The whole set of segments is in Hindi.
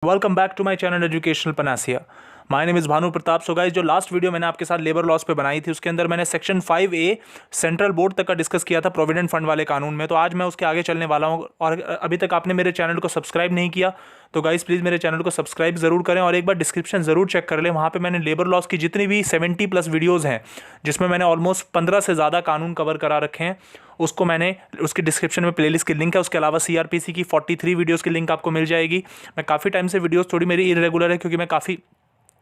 Welcome back to my channel educational panacea. My name is Bhanu Pratap. So guys, जो लास्ट वीडियो मैंने आपके साथ लेबर लॉस पे बनाई थी उसके अंदर मैंने सेक्शन 5A सेंट्रल बोर्ड तक का डिस्कस किया था प्रोविडेंट फंड वाले कानून में। तो आज मैं उसके आगे चलने वाला हूँ। और अभी तक आपने मेरे चैनल को सब्सक्राइब नहीं किया तो गाइस प्लीज़ मेरे चैनल को सब्सक्राइब ज़रूर करें और एक बार डिस्क्रिप्शन ज़रूर चेक कर लें। वहाँ पे मैंने लेबर लॉस की जितनी भी 70+ वीडियोज़ हैं, जिसमें मैंने ऑलमोस्ट 15 से ज़्यादा कानून कवर करा रखे हैं, उसको मैंने उसके डिस्क्रिप्शन में प्लेलिस्ट की लिंक है। उसके अलावा CRPC की 43 वीडियोज़ की लिंक आपको मिल जाएगी। मैं काफ़ी टाइम से वीडियोज़ थोड़ी मेरी इरेगुलर है क्योंकि मैं काफ़ी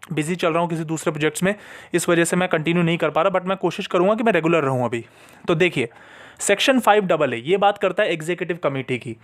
बिजी चल रहा हूँ किसी दूसरे प्रोजेक्ट्स में, इस वजह से मैं कंटिन्यू नहीं कर पा रहा, बट मैं कोशिश करूँगा कि मैं रेगुलर रहूँ अभी। तो देखिए, सेक्शन 5AA ये बात करता है एग्जीक्यूटिव कमेटी की।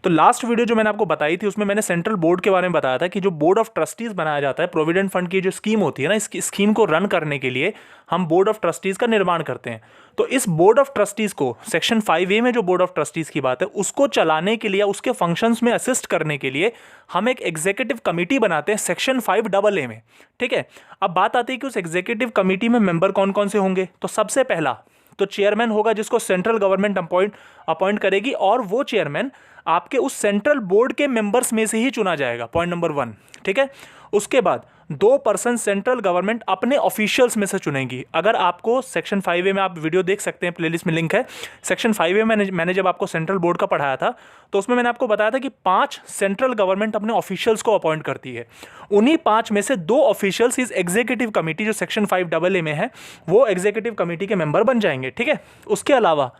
तो लास्ट वीडियो जो मैंने आपको बताई थी उसमें मैंने सेंट्रल बोर्ड के बारे में बताया था कि जो बोर्ड ऑफ ट्रस्टीज़ बनाया जाता है, प्रोविडेंट फंड की जो स्कीम होती है ना, इस स्कीम को रन करने के लिए हम बोर्ड ऑफ ट्रस्टीज़ का निर्माण करते हैं। तो इस बोर्ड ऑफ ट्रस्टीज़ को सेक्शन 5A में जो बोर्ड ऑफ ट्रस्टीज़ की बात है उसको चलाने के लिए, उसके फंक्शंस में असिस्ट करने के लिए हम एक एग्जीक्यूटिव कमेटी बनाते हैं सेक्शन 5AA में। ठीक है, अब बात आती है कि उस एग्जीक्यूटिव कमेटी में मेंबर कौन कौन से होंगे। तो सबसे पहला तो चेयरमैन होगा जिसको सेंट्रल गवर्नमेंट अपॉइंट करेगी, और वो चेयरमैन आपके उस सेंट्रल बोर्ड के मेंबर्स में से ही चुना जाएगा, पॉइंट नंबर 1। ठीक है, उसके बाद 2 पर्सन सेंट्रल गवर्नमेंट अपने ऑफिशियल्स में से चुनेंगी। अगर आपको सेक्शन 5A में आप वीडियो देख सकते हैं, प्लेलिस्ट में लिंक है। सेक्शन 5A में मैंने जब आपको सेंट्रल बोर्ड का पढ़ाया था तो उसमें मैंने आपको बताया था कि 5 सेंट्रल गवर्नमेंट अपने ऑफिशियल्स को अपॉइंट करती है। उन्हीं 5 में से 2 ऑफिशियल्स इस एग्जीक्यूटिव कमेटी जो सेक्शन 5AA में है वो एग्जीक्यूटिव कमेटी के मेंबर बन जाएंगे। ठीक है, उसके अलावा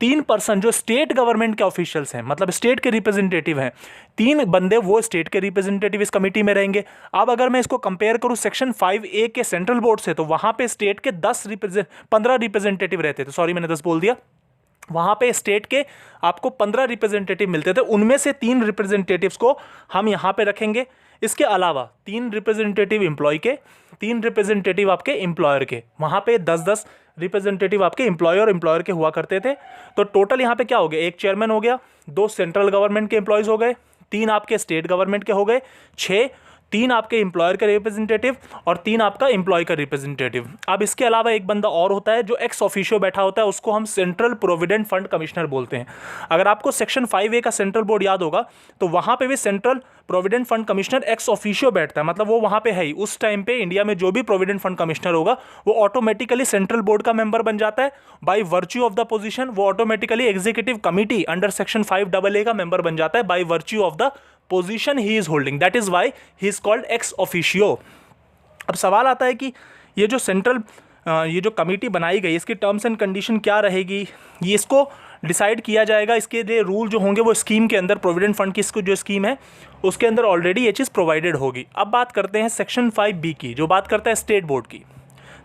3 पर्सन जो स्टेट गवर्नमेंट के ऑफिशियल्स हैं, मतलब स्टेट के रिप्रेजेंटेटिव हैं, 3 बंदे वो स्टेट के रिप्रेजेंटेटिव इस कमेटी में रहेंगे। अब अगर मैं इसको कंपेयर करूं सेक्शन 5A के सेंट्रल बोर्ड से, तो वहां पे स्टेट के 15 रिप्रेजेंटेटिव रहते थे। सॉरी, मैंने 10 बोल दिया। वहां पे स्टेट के आपको 15 रिप्रेजेंटेटिव मिलते थे, उनमें से 3 रिप्रेजेंटेटिव्स को हम यहां पे रखेंगे। इसके अलावा 3 रिप्रेजेंटेटिव एम्प्लॉय के, 3 रिप्रेजेंटेटिव आपके एम्प्लॉयर के। वहां पे 10-10 रिप्रेजेंटेटिव आपके एम्प्लॉयर के हुआ करते थे। तो टोटल यहाँ पे क्या हो गया, 1 चेयरमैन हो गया, 2 सेंट्रल गवर्नमेंट के एम्प्लॉयज हो गए, 3 आपके स्टेट गवर्नमेंट के हो गए, 6 3 आपके एम्प्लॉयर का रिप्रेजेंटेटिव और 3 आपका एम्प्लॉय का रिप्रेजेंटेटिव। अब इसके अलावा एक बंदा और होता है जो एक्स ऑफिशियो बैठा होता है, उसको हम सेंट्रल प्रोविडेंट फंड कमिश्नर बोलते हैं। अगर आपको सेक्शन 5A का सेंट्रल बोर्ड याद होगा तो वहां पे भी central provident fund commissioner ex officio बैठता है, मतलब वो वहां पे है ही। उस टाइम पे इंडिया में जो भी प्रोविडेंट फंड कमिश्नर होगा वो ऑटोमेटिकली सेंट्रल बोर्ड का मेंबर बन जाता है। By virtue of the position वो automatically executive committee under section 5AA का मेंबर बन जाता है by virtue of the position he is holding, that is why he is called ex officio. अब सवाल आता है कि ये जो ये जो कमेटी बनाई गई इसकी टर्म्स एंड कंडीशन क्या रहेगी, ये इसको डिसाइड किया जाएगा। इसके लिए रूल जो होंगे वो स्कीम के अंदर, प्रोविडेंट फंड की इसको जो स्कीम है उसके अंदर ऑलरेडी ये चीज़ प्रोवाइडेड होगी। अब बात करते हैं सेक्शन 5B की, जो बात करता है स्टेट बोर्ड की।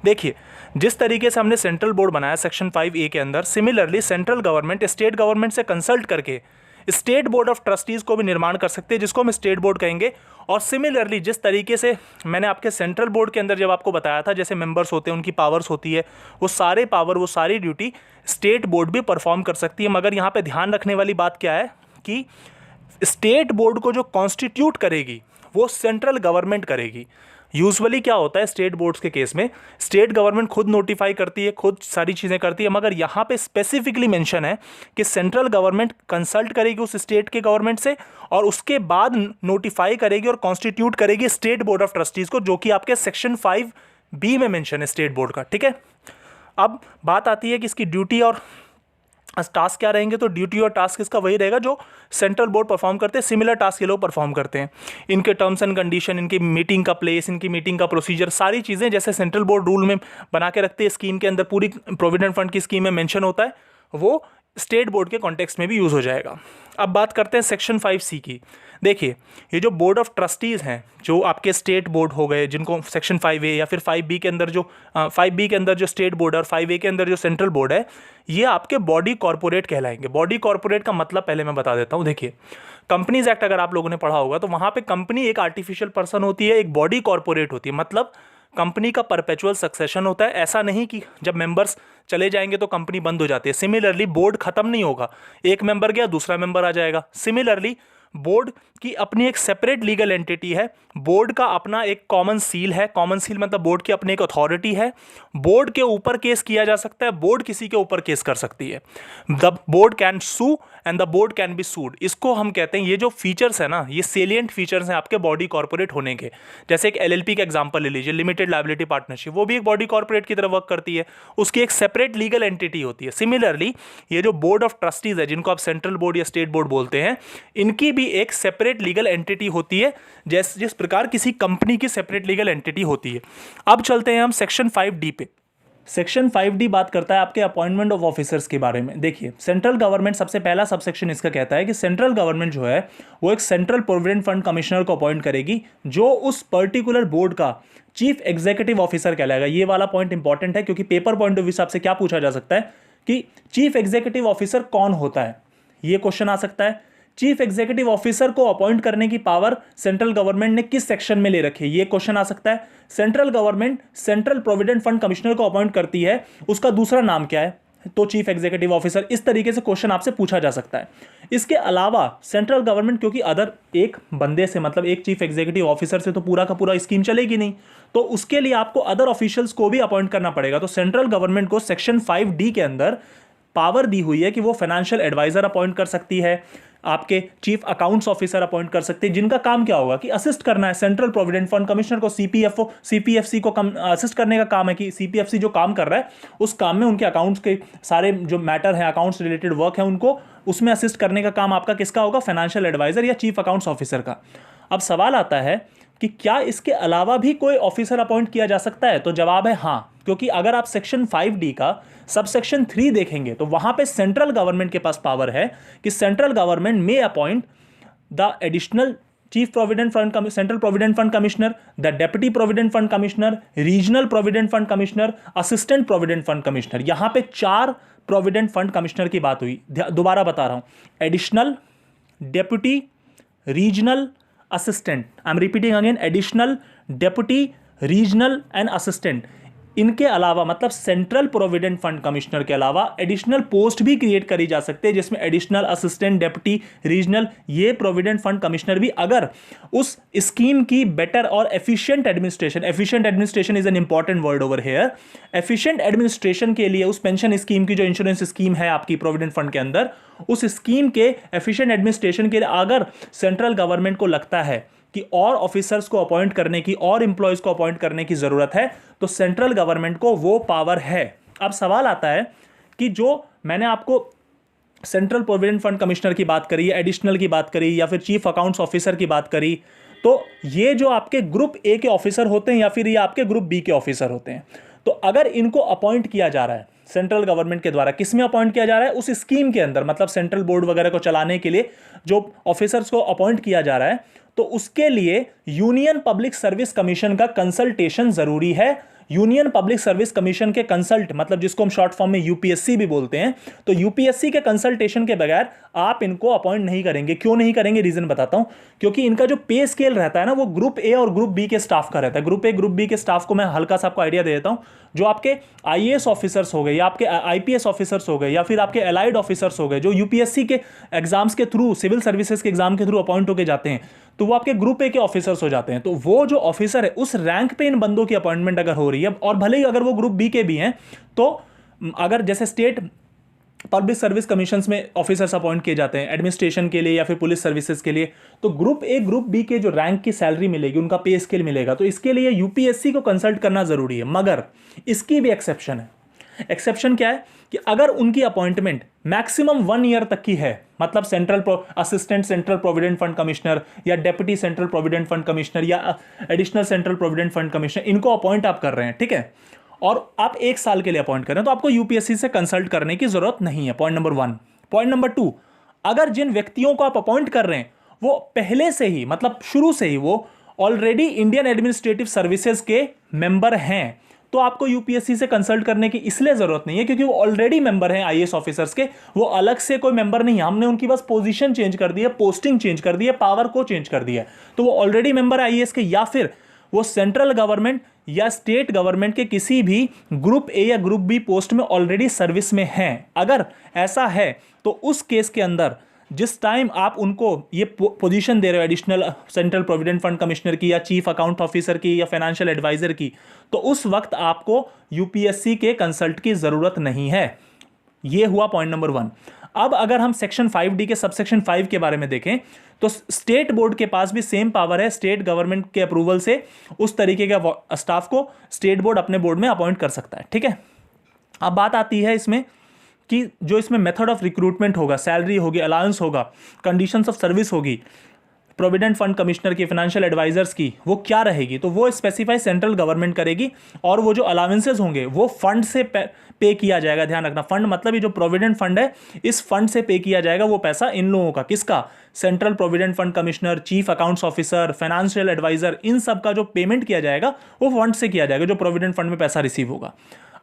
देखिए, जिस तरीके से हमने सेंट्रल बोर्ड बनाया सेक्शन 5A के अंदर, similarly central government state government से कंसल्ट करके स्टेट बोर्ड ऑफ ट्रस्टीज़ को भी निर्माण कर सकते हैं, जिसको हम स्टेट बोर्ड कहेंगे। और सिमिलरली जिस तरीके से मैंने आपके सेंट्रल बोर्ड के अंदर जब आपको बताया था, जैसे मेंबर्स होते हैं उनकी पावर्स होती है, वो सारे पावर, वो सारी ड्यूटी स्टेट बोर्ड भी परफॉर्म कर सकती है। मगर यहाँ पे ध्यान रखने वाली बात क्या है कि स्टेट बोर्ड को जो कॉन्स्टिट्यूट करेगी वो सेंट्रल गवर्नमेंट करेगी। यूजुअली क्या होता है स्टेट बोर्ड्स के केस में, स्टेट गवर्नमेंट खुद नोटिफाई करती है, खुद सारी चीज़ें करती है, मगर यहाँ पे स्पेसिफिकली मेंशन है कि सेंट्रल गवर्नमेंट कंसल्ट करेगी उस स्टेट के गवर्नमेंट से और उसके बाद नोटिफाई करेगी और कॉन्स्टिट्यूट करेगी स्टेट बोर्ड ऑफ ट्रस्टीज़ को, जो कि आपके सेक्शन 5B में मेंशन है स्टेट बोर्ड का। ठीक है, अब बात आती है कि इसकी ड्यूटी और टास्क क्या रहेंगे। तो ड्यूटी और टास्क इसका वही रहेगा जो सेंट्रल बोर्ड परफॉर्म करते हैं, सिमिलर टास्क ये लोग परफॉर्म करते हैं। इनके टर्म्स एंड कंडीशन, इनकी मीटिंग का प्लेस, इनकी मीटिंग का प्रोसीजर, सारी चीज़ें जैसे सेंट्रल बोर्ड रूल में बना के रखते हैं, स्कीम के अंदर पूरी प्रोविडेंट फंड की स्कीम में मेंशन होता है, वो स्टेट बोर्ड के कॉन्टेक्स्ट में भी यूज़ हो जाएगा। अब बात करते हैं सेक्शन 5C की। देखिए, ये जो बोर्ड ऑफ ट्रस्टीज़ हैं, जो आपके स्टेट बोर्ड हो गए, जिनको सेक्शन 5A या फिर 5B के अंदर जो 5B के अंदर जो स्टेट बोर्ड है और 5A के अंदर जो सेंट्रल बोर्ड है, ये आपके बॉडी कॉर्पोरेट कहलाएंगे। बॉडी कॉर्पोरेट का मतलब पहले मैं बता देता हूँ। देखिए, कंपनीज एक्ट अगर आप लोगों ने पढ़ा होगा तो वहाँ पे कंपनी एक आर्टिफिशियल पर्सन होती है, एक बॉडी कॉर्पोरेट होती है, मतलब कंपनी का परपेचुअल सक्सेशन होता है। ऐसा नहीं कि जब मेंबर्स चले जाएंगे तो कंपनी बंद हो जाती है। सिमिलरली बोर्ड खत्म नहीं होगा, एक मेंबर गया दूसरा मेंबर आ जाएगा। सिमिलरली बोर्ड की अपनी एक सेपरेट लीगल एंटिटी है, बोर्ड का अपना एक कॉमन सील है। कॉमन सील मतलब बोर्ड की अपनी एक अथॉरिटी है, बोर्ड के ऊपर केस किया जा सकता है, बोर्ड किसी के ऊपर केस कर सकती है। The board can sue and the board can be sued. इसको हम कहते हैं, ये जो फीचर्स है ना, ये सेलिएंट फीचर्स हैं आपके बॉडी कॉर्पोरेट होने के। जैसे एक एलएलपी का एग्जांपल ले लीजिए, लिमिटेड लायबिलिटी पार्टनरशिप, वो भी एक बॉडी कॉर्पोरेट की तरह वर्क करती है, उसकी एक सेपरेट लीगल एंटिटी होती है। सिमिलरली ये जो बोर्ड ऑफ ट्रस्टीज है, जिनको आप सेंट्रल बोर्ड या स्टेट बोर्ड बोलते हैं, इनकी भी एक सेपरेट लीगल एंटिटी होती है, जिस प्रकार किसी कंपनी की सेपरेट लीगल एंटिटी होती है। अब चलते हैं हम सेक्शन 5D पे। सेक्शन 5D बात करता है आपके अपॉइंटमेंट ऑफ ऑफिसर्स के बारे में। देखिए, सेंट्रल गवर्नमेंट, सबसे पहला सबसेक्शन इसका कहता है कि सेंट्रल गवर्नमेंट जो है वो एक सेंट्रल प्रोविडेंट फंड कमिश्नर को अपॉइंट करेगी, जो उस पर्टिकुलर बोर्ड का चीफ एग्जीक्यूटिव ऑफिसर कहलाएगा। ये वाला पॉइंट इंपॉर्टेंट है, क्योंकि पेपर पॉइंट ऑफ व्यू से आपसे क्या पूछा जा सकता है कि चीफ एग्जीक्यूटिव ऑफिसर कौन होता है, ये क्वेश्चन आ सकता है। चीफ एग्जीक्यूटिव ऑफिसर को अपॉइंट करने की पावर सेंट्रल गवर्नमेंट ने किस सेक्शन में ले रखी है, ये क्वेश्चन आ सकता है। Central government central provident fund commissioner को अपॉइंट करती है, उसका दूसरा नाम क्या है, तो चीफ एग्जीक्यूटिव ऑफिसर। इस तरीके से क्वेश्चन आपसे पूछा जा सकता है। इसके अलावा सेंट्रल गवर्नमेंट, क्योंकि अदर एक बंदे से, मतलब एक चीफ एग्जीक्यूटिव ऑफिसर से तो पूरा का पूरा स्कीम चलेगी नहीं, तो उसके लिए आपको अदर ऑफिशियल्स को भी अपॉइंट करना पड़ेगा। तो सेंट्रल गवर्नमेंट को सेक्शन 5D के अंदर पावर दी हुई है कि वो फाइनेंशियल एडवाइजर अपॉइंट कर सकती है, आपके चीफ अकाउंट्स ऑफिसर अपॉइंट कर सकते हैं, जिनका काम क्या होगा कि असिस्ट करना है सेंट्रल प्रोविडेंट फंड कमिश्नर को। सीपीएफसी को असिस्ट करने का काम है कि सीपीएफसी जो काम कर रहा है उस काम में उनके अकाउंट्स के सारे जो मैटर है, अकाउंट्स रिलेटेड वर्क है, उनको उसमें असिस्ट करने का काम आपका किसका होगा, फाइनेंशियल एडवाइजर या चीफ अकाउंट्स ऑफिसर का। अब सवाल आता है कि क्या इसके अलावा भी कोई ऑफिसर अपॉइंट किया जा सकता है, तो जवाब है हाँ, क्योंकि अगर आप सेक्शन 5D का सबसेक्शन 3 देखेंगे तो वहां पे सेंट्रल गवर्नमेंट के पास पावर है कि central government may appoint the additional chief provident fund, central provident fund commissioner, the deputy provident fund commissioner, regional provident fund commissioner, assistant provident fund commissioner. यहां पे 4 प्रोविडेंट फंड कमिश्नर की बात हुई। दोबारा बता रहा हूं, additional, deputy, regional, assistant. I am repeating again, additional, deputy, regional and assistant. इनके अलावा, मतलब सेंट्रल प्रोविडेंट फंड कमिश्नर के अलावा एडिशनल पोस्ट भी क्रिएट करी जा सकते हैं, जिसमें एडिशनल, असिस्टेंट, डेप्यूटी, रीजनल, ये प्रोविडेंट फंड कमिश्नर भी, अगर उस स्कीम की बेटर और efficient administration is an important word over here, efficient administration के लिए उस पेंशन स्कीम की, जो इंश्योरेंस स्कीम है आपकी प्रोविडेंट फंड के अंदर, उस स्कीम के एफिशिएंट एडमिनिस्ट्रेशन के लिए अगर सेंट्रल गवर्नमेंट को लगता है कि और ऑफिसर्स को अपॉइंट करने की, और एम्प्लॉयज को अपॉइंट करने की जरूरत है, तो सेंट्रल गवर्नमेंट को वो पावर है। अब सवाल आता है कि जो मैंने आपको सेंट्रल प्रोविडेंट फंड कमिश्नर की बात करी, एडिशनल की बात करी, या फिर चीफ अकाउंट्स ऑफिसर की बात करी, तो ये जो आपके ग्रुप ए के ऑफिसर होते हैं या फिर ये आपके ग्रुप बी के ऑफिसर होते हैं, तो अगर इनको अपॉइंट किया जा रहा है सेंट्रल गवर्नमेंट के द्वारा, किसमें अपॉइंट किया जा रहा है, उस स्कीम के अंदर, मतलब सेंट्रल बोर्ड वगैरह को चलाने के लिए जो ऑफिसर्स को अपॉइंट किया जा रहा है, तो उसके लिए यूनियन पब्लिक सर्विस कमीशन का कंसल्टेशन जरूरी है। यूनियन पब्लिक सर्विस कमीशन के कंसल्ट, मतलब जिसको हम शॉर्ट फॉर्म में यूपीएससी भी बोलते हैं, तो यूपीएससी के कंसल्टेशन के बगैर आप इनको अपॉइंट नहीं करेंगे। क्यों नहीं करेंगे, रीजन बताता हूं। क्योंकि इनका जो पे स्केल रहता है ना, वो ग्रुप ए और ग्रुप बी के स्टाफ का रहता है। ग्रुप ए ग्रुप बी के स्टाफ को मैं हल्का सा आपको आइडिया दे देता हूं। जो आपके आईएएस ऑफिसर्स हो गए, या आपके आईपीएस ऑफिसर्स हो गए, या फिर आपके एलाइड ऑफिसर्स हो गए, जो यूपीएससी के एग्जाम्स के थ्रू, सिविल सर्विसेज के एग्जाम के थ्रू अपॉइंट होकर जाते हैं, तो वो आपके ग्रुप ए के ऑफिसर्स हो जाते हैं। तो वो जो ऑफिसर है, उस रैंक पे इन बंदों की अपॉइंटमेंट अगर हो रही है, और भले ही अगर वो ग्रुप बी के भी हैं, तो अगर जैसे स्टेट पब्लिक सर्विस कमीशंस में ऑफिसर्स अपॉइंट किए जाते हैं एडमिनिस्ट्रेशन के लिए या फिर पुलिस सर्विसेज के लिए, तो ग्रुप ए ग्रुप बी के जो रैंक की सैलरी मिलेगी, उनका पे स्केल मिलेगा, तो इसके लिए यूपीएससी को कंसल्ट करना जरूरी है। मगर इसकी भी एक्सेप्शन है। एक्सेप्शन क्या है कि अगर उनकी अपॉइंटमेंट मैक्सिमम 1 ईयर तक की है, मतलब assistant central provident fund commissioner, या deputy central provident fund commissioner, या additional central provident fund commissioner, इनको अपॉइंट आप कर रहे हैं, ठीक है, और आप 1 साल के लिए अपॉइंट कर रहे हैं, तो आपको यूपीएससी से कंसल्ट करने की जरूरत नहीं है। Point number 1। पॉइंट नंबर 2, अगर जिन व्यक्तियों को आप अपॉइंट कर रहे हैं वो पहले से ही, मतलब शुरू से ही वो ऑलरेडी इंडियन एडमिनिस्ट्रेटिव सर्विसेज के मेंबर हैं, तो आपको यूपीएससी से कंसल्ट करने की इसलिए जरूरत नहीं है क्योंकि वो ऑलरेडी मेंबर हैं आईएएस ऑफिसर्स के, वो अलग से कोई मेंबर नहीं है। हमने उनकी बस पोजीशन चेंज कर दी है, पोस्टिंग चेंज कर दी है, पावर को चेंज कर दिया है, तो वो ऑलरेडी मेंबर है आईएएस के, या फिर वो सेंट्रल गवर्नमेंट या स्टेट गवर्नमेंट के किसी भी ग्रुप ए या ग्रुप बी पोस्ट में ऑलरेडी सर्विस में हैं। अगर ऐसा है तो उस केस के अंदर जिस टाइम आप उनको ये पोजीशन दे रहे हो, additional central provident fund commissioner की, या चीफ अकाउंट ऑफिसर की, या फाइनेंशियल एडवाइजर की, तो उस वक्त आपको यूपीएससी के कंसल्ट की जरूरत नहीं है। ये हुआ पॉइंट नंबर 1। अब अगर हम सेक्शन 5D के सबसेक्शन 5 के बारे में देखें तो स्टेट बोर्ड के पास भी सेम पावर है, स्टेट गवर्नमेंट के अप्रूवल से उस तरीके का स्टाफ को स्टेट बोर्ड अपने बोर्ड में अपॉइंट कर सकता है। ठीक है, अब बात आती है इसमें कि जो इसमें मेथड ऑफ रिक्रूटमेंट होगा, सैलरी होगी, अलाउंस होगा, कंडीशंस ऑफ सर्विस होगी, प्रोविडेंट फंड कमिश्नर की, फाइनेंशियल एडवाइजर्स की, वो क्या रहेगी, तो वो स्पेसिफाई सेंट्रल गवर्नमेंट करेगी। और वो जो अलाउंसेस होंगे वो फंड से पे किया जाएगा। ध्यान रखना, फंड मतलब ये जो प्रोविडेंट फंड है, इस फंड से पे किया जाएगा वो पैसा इन लोगों का। किसका? Central provident fund commissioner, chief accounts officer, financial adviser, इन सब का जो पेमेंट किया जाएगा वो फंड से किया जाएगा, जो प्रोविडेंट फंड में पैसा रिसीव होगा।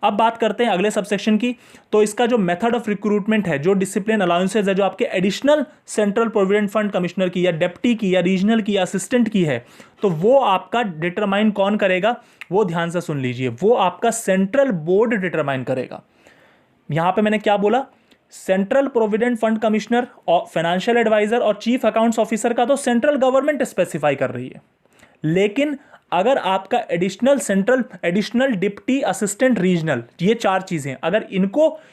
अब बात करते हैं अगले सबसेक्शन की। तो इसका जो मेथड ऑफ रिक्रूटमेंट है, जो डिसिप्लिन अलाउंसेज है, जो आपके additional central provident fund commissioner की या डेप्टी की या रीजनल की या असिस्टेंट की है, तो वो आपका डिटरमाइन कौन करेगा? वो ध्यान से सुन लीजिए, वो आपका सेंट्रल बोर्ड डिटरमाइन करेगा। यहां पे मैंने क्या बोला? सेंट्रल प्रोविडेंट फंड कमिश्नर और फाइनेंशियल एडवाइजर और चीफ अकाउंट्स ऑफिसर का तो सेंट्रल गवर्नमेंट स्पेसिफाई कर रही है, लेकिन अगर आपका additional central, additional, deputy, assistant, regional, ये 4 चीजें, अगर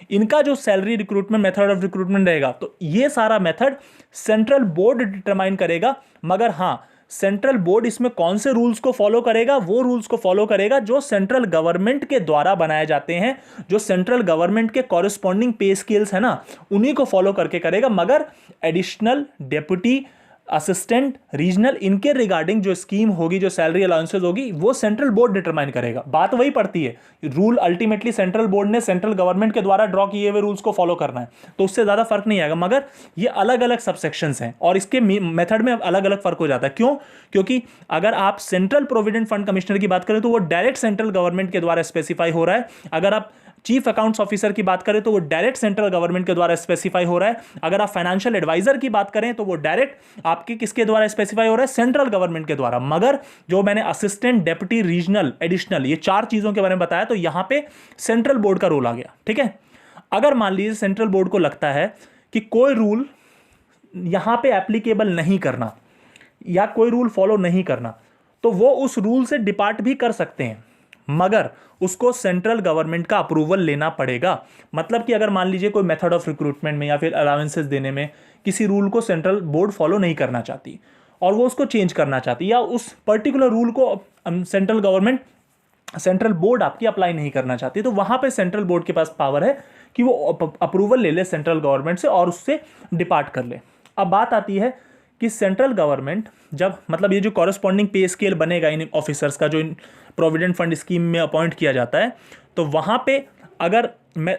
इनका जो salary recruitment, method of recruitment रहेगा, तो ये सारा मेथड सेंट्रल बोर्ड डिटरमाइन करेगा। मगर हां, सेंट्रल बोर्ड इसमें कौन से रूल्स को फॉलो करेगा? वो रूल्स को फॉलो करेगा जो सेंट्रल गवर्नमेंट के द्वारा बनाए जाते हैं, जो सेंट्रल गवर्नमेंट के कॉरेस्पॉन्डिंग पे स्केल्स है ना, उन्हीं को फॉलो करके करेगा। मगर एडिशनल, डेप्यूटी, असिस्टेंट, रीजनल, इनके रिगार्डिंग जो स्कीम होगी, जो सैलरी अलाउंसेस होगी, वो सेंट्रल बोर्ड डिटरमाइन करेगा। बात वही पड़ती है, रूल अल्टीमेटली सेंट्रल बोर्ड ने सेंट्रल गवर्नमेंट के द्वारा ड्रॉ किए हुए रूल्स को फॉलो करना है, तो उससे ज्यादा फर्क नहीं आएगा। मगर ये अलग अलग सबसेक्शंस हैं और इसके मेथड में अलग अलग फर्क हो जाता है। क्यों? क्योंकि अगर आप सेंट्रल प्रोविडेंट फंड कमिश्नर की बात करें तो वो डायरेक्ट सेंट्रल गवर्नमेंट के द्वारा स्पेसिफाई हो रहा है। अगर आप चीफ अकाउंट्स ऑफिसर की बात करें तो वो डायरेक्ट सेंट्रल गवर्नमेंट के द्वारा स्पेसिफाई हो रहा है। अगर आप फाइनेंशियल एडवाइजर की बात करें तो वो डायरेक्ट आपके किसके द्वारा स्पेसिफाई हो रहा है? सेंट्रल गवर्नमेंट के द्वारा। मगर जो मैंने असिस्टेंट, डेप्यूटी, रीजनल, एडिशनल, ये 4 चीजों के बारे में बताया, तो यहां पे सेंट्रल बोर्ड का रोल आ गया। ठीक है, अगर मान लीजिए सेंट्रल बोर्ड को लगता है कि कोई रूल यहां पे एप्लीकेबल नहीं करना या कोई रूल फॉलो नहीं करना, तो वो उस रूल से डिपार्ट भी कर सकते हैं, मगर उसको सेंट्रल गवर्नमेंट का अप्रूवल लेना पड़ेगा। मतलब कि अगर मान लीजिए कोई मेथड ऑफ रिक्रूटमेंट में या फिर अलाउंसेस देने में किसी रूल को सेंट्रल बोर्ड फॉलो नहीं करना चाहती और वो उसको चेंज करना चाहती, या उस पर्टिकुलर रूल को सेंट्रल गवर्नमेंट, सेंट्रल बोर्ड आपकी अप्लाई नहीं करना चाहती, तो वहां पे सेंट्रल बोर्ड के पास पावर है कि वो अप्रूवल ले ले सेंट्रल गवर्नमेंट से और उससे डिपार्ट कर ले। अब बात आती है कि सेंट्रल गवर्नमेंट जब, मतलब ये जो कॉरेस्पॉन्डिंग पे स्केल बनेगा इन ऑफिसर्स का, जो इन प्रोविडेंट फंड स्कीम में अपॉइंट किया जाता है, तो वहां पे अगर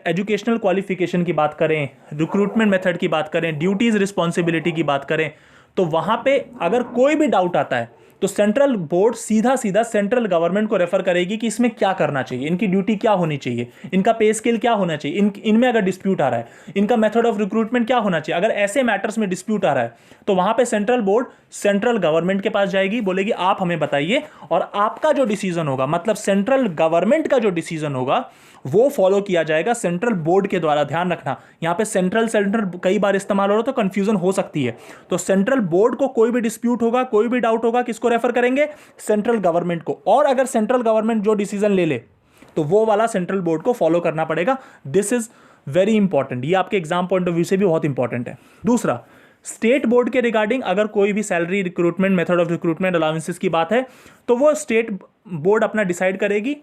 एजुकेशनल क्वालिफिकेशन की बात करें, रिक्रूटमेंट मेथड की बात करें, ड्यूटीज रिस्पॉन्सिबिलिटी की बात करें, तो वहां पे अगर कोई भी डाउट आता है तो सेंट्रल बोर्ड सीधा सीधा सेंट्रल गवर्नमेंट को रेफर करेगी कि इसमें क्या करना चाहिए, इनकी ड्यूटी क्या होनी चाहिए, इनका पे स्केल क्या होना चाहिए, इनमें अगर डिस्प्यूट आ रहा है, इनका मेथड ऑफ रिक्रूटमेंट क्या होना चाहिए। अगर ऐसे मैटर्स में डिस्प्यूट आ रहा है तो वहां पे सेंट्रल बोर्ड सेंट्रल गवर्नमेंट के पास जाएगी, बोलेगी आप हमें बताइए, और आपका जो डिसीजन होगा, मतलब सेंट्रल गवर्नमेंट का जो डिसीजन होगा, वो फॉलो किया जाएगा सेंट्रल बोर्ड के द्वारा। ध्यान रखना, यहां पे सेंट्रल कई बार इस्तेमाल हो रहा है तो कंफ्यूजन हो सकती है। तो सेंट्रल बोर्ड को कोई भी डिस्प्यूट होगा, कोई भी डाउट होगा, किसको रेफर करेंगे? सेंट्रल गवर्नमेंट को। और अगर सेंट्रल गवर्नमेंट जो डिसीजन ले ले तो वो वाला सेंट्रल बोर्ड को फॉलो करना पड़ेगा। दिस इज वेरी इंपॉर्टेंट, ये आपके एग्जाम पॉइंट ऑफ व्यू से भी बहुत इंपॉर्टेंट है। दूसरा, स्टेट बोर्ड के रिगार्डिंग अगर कोई भी salary recruitment, method of recruitment, allowances की बात है, तो वो स्टेट बोर्ड अपना डिसाइड करेगी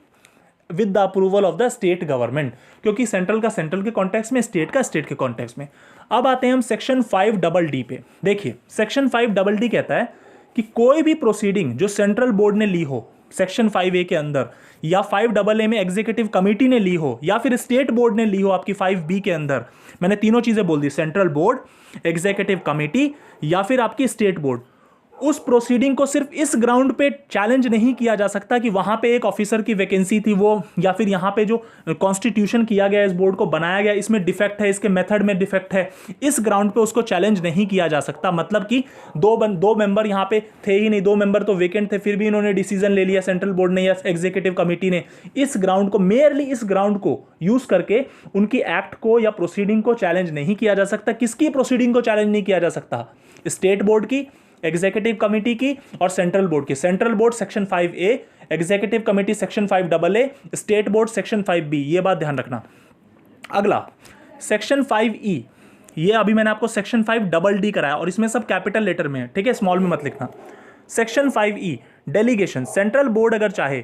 with the approval of the state government, क्योंकि सेंट्रल का सेंट्रल के कॉन्टेक्स्ट में, स्टेट का स्टेट के कॉन्टेक्स्ट में। अब आते हैं हम सेक्शन 5DD पे। देखिए, सेक्शन 5DD कहता है कि कोई भी प्रोसीडिंग जो सेंट्रल बोर्ड ने ली हो सेक्शन 5A के अंदर, या 5AA में एग्जीक्यूटिव कमेटी ने ली हो, या फिर स्टेट बोर्ड ने ली हो आपकी 5B के अंदर, मैंने तीनों चीजें बोल दी, सेंट्रल बोर्ड, एग्जीक्यूटिव कमेटी या फिर आपकी स्टेट बोर्ड, उस प्रोसीडिंग को सिर्फ इस ग्राउंड पे चैलेंज नहीं किया जा सकता कि वहां पे एक ऑफिसर की वैकेंसी थी वो, या फिर यहां पे जो कॉन्स्टिट्यूशन किया गया, इस बोर्ड को बनाया गया, इसमें डिफेक्ट है, इसके मेथड में डिफेक्ट है, इस ग्राउंड पे उसको चैलेंज नहीं किया जा सकता। मतलब कि दो मेंबर यहां पे थे ही नहीं, 2 मेंबर तो वेकेंट थे, फिर भी इन्होंने डिसीजन ले लिया सेंट्रल बोर्ड ने या एग्जीक्यूटिव कमेटी ने, इस ग्राउंड को, मेयरली इस ग्राउंड को यूज करके उनकी एक्ट को या प्रोसीडिंग को चैलेंज नहीं किया जा सकता। किसकी प्रोसीडिंग को चैलेंज नहीं किया जा सकता? स्टेट बोर्ड की, एग्जीक्यूटिव कमेटी की और सेंट्रल बोर्ड की। Central board section 5A, executive committee section 5AA, state board section 5B, ये बात ध्यान रखना। अगला सेक्शन 5E, ये अभी मैंने आपको सेक्शन 5 कराया और इसमें सब कैपिटल लेटर में है, ठीक है, स्मॉल में मत लिखना। Section 5E delegation, central board अगर चाहे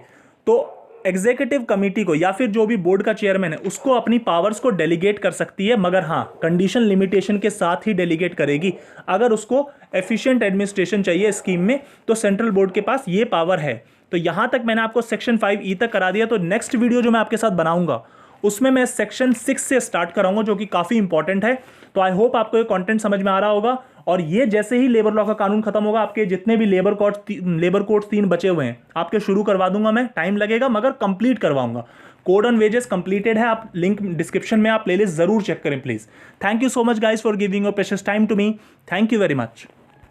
तो एग्जीक्यूटिव कमेटी को या फिर जो भी बोर्ड का चेयरमैन है उसको अपनी पावर्स को डेलीगेट कर सकती है, मगर हाँ कंडीशन लिमिटेशन के साथ ही डेलीगेट करेगी। अगर उसको एफिशिएंट एडमिनिस्ट्रेशन चाहिए स्कीम में तो सेंट्रल बोर्ड के पास ये पावर है। तो यहां तक मैंने आपको सेक्शन 5E तक करा दिया। तो नेक्स्ट वीडियो जो मैं आपके साथ बनाऊंगा उसमें मैं सेक्शन 6 से स्टार्ट कराऊंगा जो कि काफी इंपॉर्टेंट है। तो आई होप आपको ये कंटेंट समझ में आ रहा होगा। और ये जैसे ही लेबर लॉ का कानून खत्म होगा, आपके जितने भी लेबर कोड 3 बचे हुए हैं आपके शुरू करवा दूंगा मैं। टाइम लगेगा मगर कंप्लीट करवाऊंगा। कोड ऑन वेजेस कंप्लीटेड है, आप लिंक डिस्क्रिप्शन में आप प्लेलिस्ट जरूर चेक करें please. Thank you so much guys for giving your precious time to me. Thank you very much.